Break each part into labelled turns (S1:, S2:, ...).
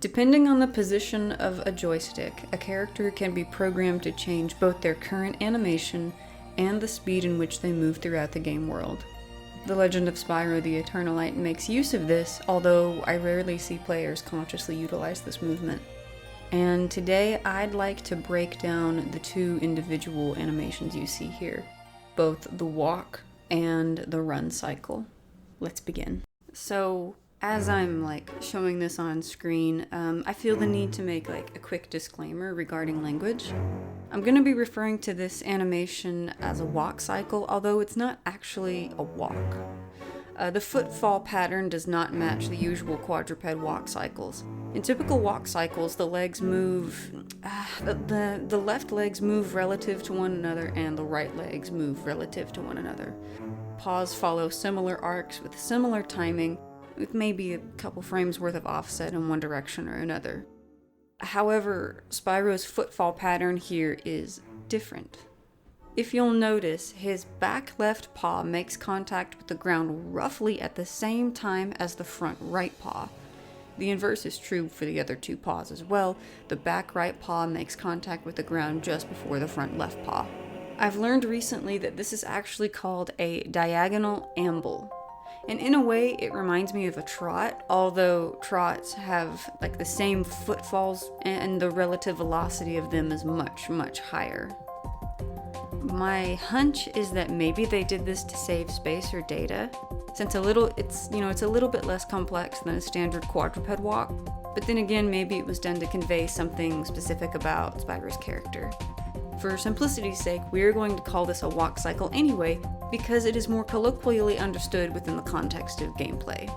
S1: Depending on the position of a joystick, a character can be programmed to change both their current animation and the speed in which they move throughout the game world. The Legend of Spyro the Eternalite makes use of this, although I rarely see players consciously utilize this movement. And today I'd like to break down the two individual animations you see here, both the walk and the run cycle. Let's begin. So, as I'm showing this on screen, I feel the need to make a quick disclaimer regarding language. I'm going to be referring to this animation as a walk cycle, although it's not actually a walk. The footfall pattern does not match the usual quadruped walk cycles. In typical walk cycles, the legs move, the left legs move relative to one another and the right legs move relative to one another. Paws follow similar arcs with similar timing, with maybe a couple frames worth of offset in one direction or another. However, Spyro's footfall pattern here is different. If you'll notice, his back left paw makes contact with the ground roughly at the same time as the front right paw. The inverse is true for the other two paws as well. The back right paw makes contact with the ground just before the front left paw. I've learned recently that this is actually called a diagonal amble. And in a way, it reminds me of a trot, although trots have the same footfalls and the relative velocity of them is much, much higher. My hunch is that maybe they did this to save space or data, since it's a little bit less complex than a standard quadruped walk, but then again, maybe it was done to convey something specific about Spyro's character. For simplicity's sake, we're going to call this a walk cycle anyway, because it is more colloquially understood within the context of gameplay.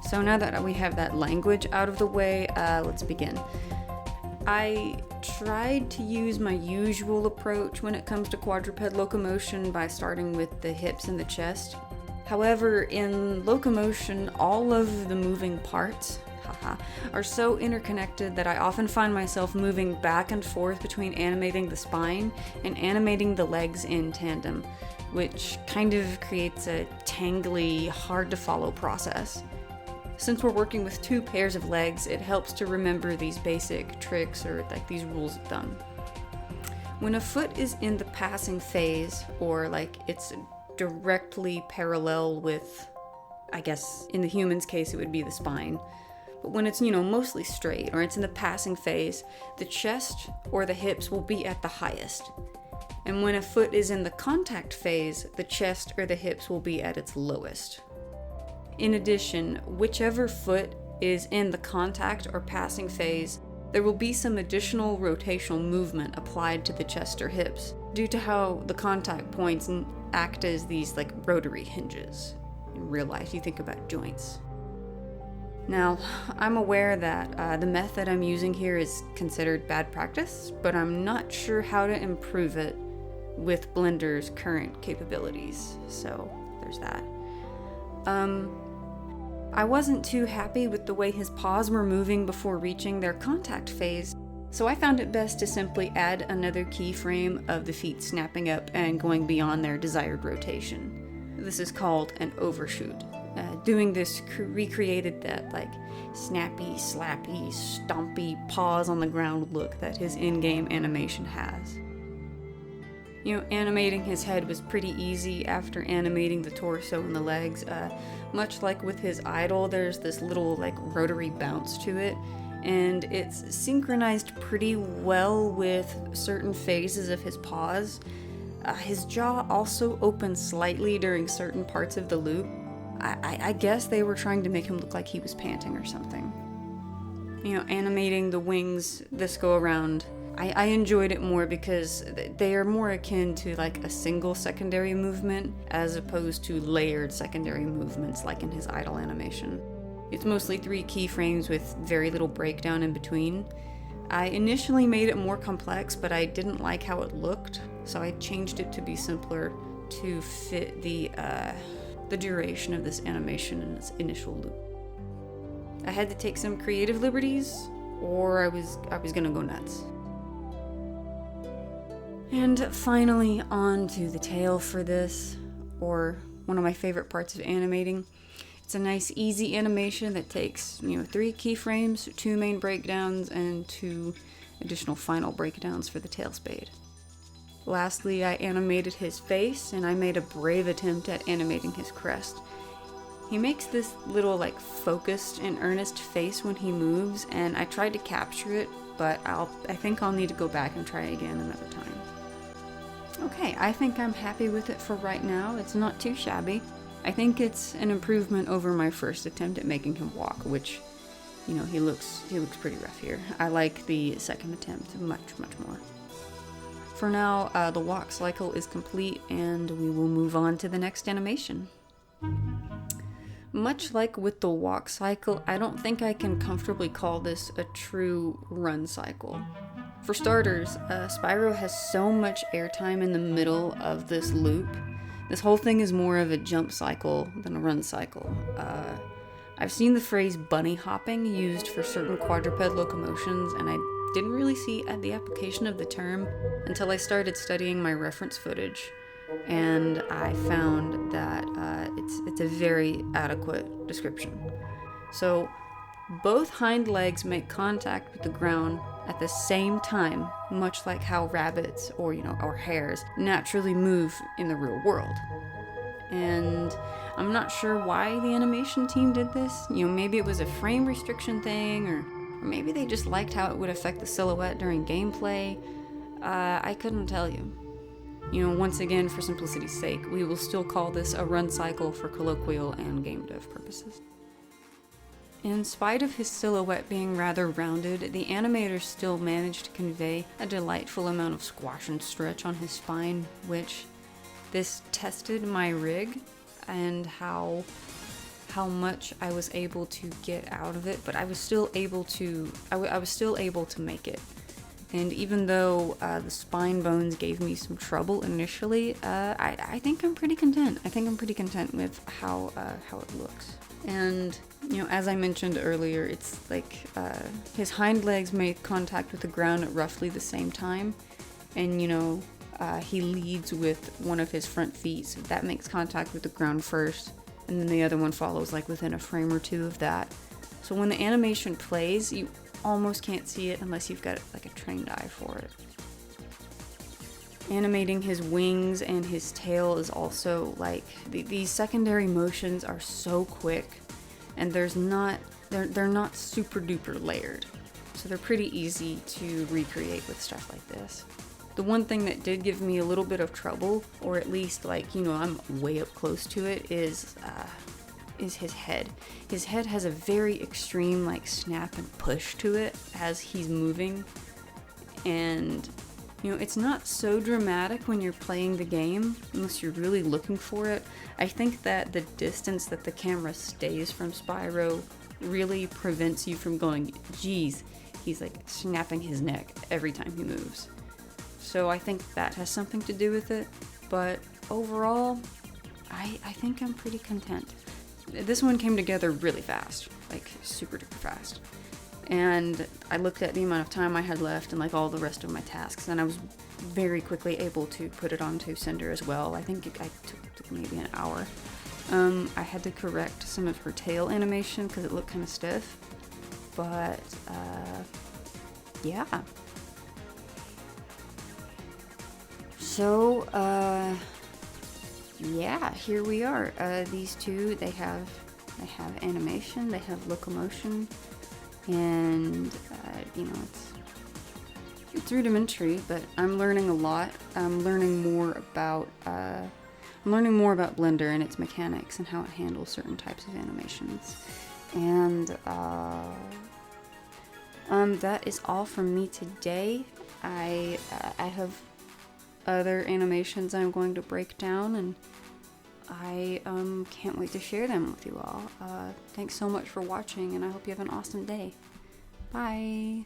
S1: So now that we have that language out of the way, let's begin. I tried to use my usual approach when it comes to quadruped locomotion by starting with the hips and the chest. However, in locomotion, all of the moving parts are so interconnected that I often find myself moving back and forth between animating the spine and animating the legs in tandem, which kind of creates a tangly, hard to follow process. Since we're working with two pairs of legs, it helps to remember these basic tricks or these rules of thumb. When a foot is in the passing phase, or it's directly parallel with, I guess in the human's case it would be the spine, but when it's mostly straight or it's in the passing phase, the chest or the hips will be at the highest. And when a foot is in the contact phase, the chest or the hips will be at its lowest. In addition, whichever foot is in the contact or passing phase, there will be some additional rotational movement applied to the chest or hips, due to how the contact points act as these rotary hinges. In real life, you think about joints. Now, I'm aware that the method I'm using here is considered bad practice, but I'm not sure how to improve it with Blender's current capabilities, so there's that. I wasn't too happy with the way his paws were moving before reaching their contact phase, so I found it best to simply add another keyframe of the feet snapping up and going beyond their desired rotation. This is called an overshoot. Doing this recreated that snappy, slappy, stompy paws on the ground look that his in-game animation has. Animating his head was pretty easy after animating the torso and the legs. Much like with his idol, there's this little rotary bounce to it, and it's synchronized pretty well with certain phases of his paws. His jaw also opens slightly during certain parts of the loop. I guess they were trying to make him look like he was panting or something. Animating the wings this go around, I enjoyed it more because they are more akin to a single secondary movement as opposed to layered secondary movements like in his idle animation. It's mostly 3 keyframes with very little breakdown in between. I initially made it more complex, but I didn't like how it looked, so I changed it to be simpler to fit the duration of this animation in its initial loop. I had to take some creative liberties, or I was gonna go nuts. And finally, on to the tail for this, or one of my favorite parts of animating. It's a nice, easy animation that takes, 3 keyframes, 2 main breakdowns, and 2 additional final breakdowns for the tail spade. Lastly, I animated his face, and I made a brave attempt at animating his crest. He makes this little, focused and earnest face when he moves, and I tried to capture it, but I think I'll need to go back and try again another time. Okay, I think I'm happy with it for right now. It's not too shabby. I think it's an improvement over my first attempt at making him walk, which, he looks pretty rough here. I like the second attempt much, much more. For now, the walk cycle is complete, and we will move on to the next animation. Much like with the walk cycle, I don't think I can comfortably call this a true run cycle. For starters, Spyro has so much airtime in the middle of this loop. This whole thing is more of a jump cycle than a run cycle. I've seen the phrase bunny hopping used for certain quadruped locomotions, and I didn't really see the application of the term until I started studying my reference footage, and I found that it's a very adequate description. So, both hind legs make contact with the ground at the same time, much like how rabbits or hares naturally move in the real world. And I'm not sure why the animation team did this. Maybe it was a frame restriction thing, or maybe they just liked how it would affect the silhouette during gameplay. I couldn't tell you. Once again, for simplicity's sake, we will still call this a run cycle for colloquial and game dev purposes. In spite of his silhouette being rather rounded, the animator still managed to convey a delightful amount of squash and stretch on his spine, which this tested my rig and how much I was able to get out of it, but I was still able to make it. And even though the spine bones gave me some trouble initially, I think I'm pretty content. I think I'm pretty content with how it looks. And, as I mentioned earlier, it's his hind legs make contact with the ground at roughly the same time. And, he leads with one of his front feet, so that makes contact with the ground first. And then the other one follows, within a frame or two of that. So when the animation plays, you almost can't see it unless you've got, a trained eye for it. Animating his wings and his tail is also these secondary motions are so quick, and they're not super duper layered, so they're pretty easy to recreate with stuff like this. The one thing that did give me a little bit of trouble, or at least I'm way up close to it, is his head. His head has a very extreme snap and push to it as he's moving, and it's not so dramatic when you're playing the game, unless you're really looking for it. I think that the distance that the camera stays from Spyro really prevents you from going, geez, he's snapping his neck every time he moves. So I think that has something to do with it, but overall, I think I'm pretty content. This one came together really fast, super duper fast. And I looked at the amount of time I had left and all the rest of my tasks, and I was very quickly able to put it onto Cinder as well. I think I took maybe an hour. I had to correct some of her tail animation because it looked kind of stiff, but yeah. So yeah, here we are. These two, they have animation, they have locomotion. And it's rudimentary, but I'm learning a lot. I'm learning more about Blender and its mechanics and how it handles certain types of animations. And that is all from me today. I have other animations I'm going to break down, and I can't wait to share them with you all. Thanks so much for watching, and I hope you have an awesome day. Bye!